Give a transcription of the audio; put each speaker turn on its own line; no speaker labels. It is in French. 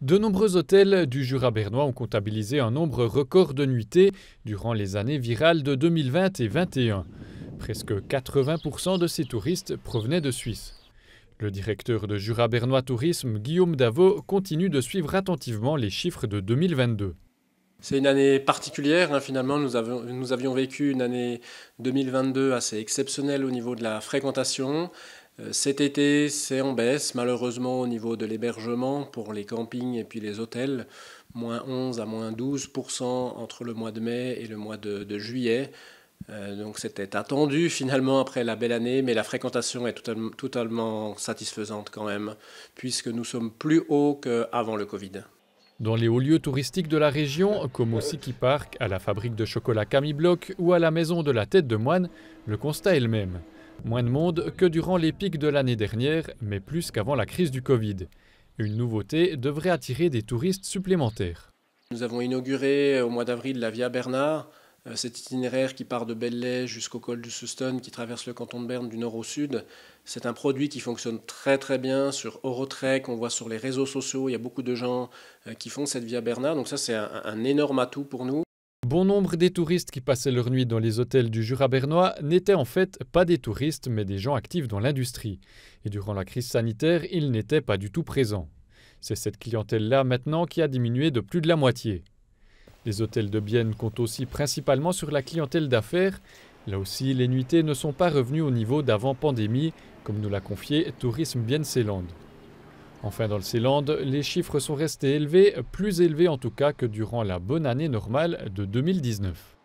De nombreux hôtels du Jura bernois ont comptabilisé un nombre record de nuitées durant les années virales de 2020 et 2021. Presque 80% de ces touristes provenaient de Suisse. Le directeur de Jura bernois Tourisme, Guillaume Davot, continue de suivre attentivement les chiffres de 2022.
C'est une année particulière, finalement. Nous avions vécu une année 2022 assez exceptionnelle au niveau de la fréquentation. Cet été, c'est en baisse, malheureusement, au niveau de l'hébergement pour les campings et puis les hôtels. Moins 11 à moins 12% entre le mois de mai et le mois de juillet. Donc c'était attendu finalement après la belle année, mais la fréquentation est totalement satisfaisante quand même, puisque nous sommes plus hauts qu'avant le Covid.
Dans les hauts lieux touristiques de la région, comme au Ski Park, à la fabrique de chocolat Camille Bloch ou à la maison de la Tête de Moine, le constat est le même. Moins de monde que durant les pics de l'année dernière, mais plus qu'avant la crise du Covid. Une nouveauté devrait attirer des touristes supplémentaires.
Nous avons inauguré au mois d'avril la Via Bernard, cet itinéraire qui part de Belley jusqu'au col du Suston, qui traverse le canton de Berne du nord au sud. C'est un produit qui fonctionne très très bien sur Eurotrek, on voit sur les réseaux sociaux, il y a beaucoup de gens qui font cette Via Bernard, donc ça c'est un énorme atout pour nous.
Bon nombre des touristes qui passaient leur nuit dans les hôtels du Jura bernois n'étaient en fait pas des touristes mais des gens actifs dans l'industrie. Et durant la crise sanitaire, ils n'étaient pas du tout présents. C'est cette clientèle-là maintenant qui a diminué de plus de la moitié. Les hôtels de Bienne comptent aussi principalement sur la clientèle d'affaires. Là aussi, les nuitées ne sont pas revenues au niveau d'avant-pandémie, comme nous l'a confié Tourisme Bienne-Seeland. Enfin, dans le Seeland, les chiffres sont restés élevés, plus élevés en tout cas que durant la bonne année normale de 2019.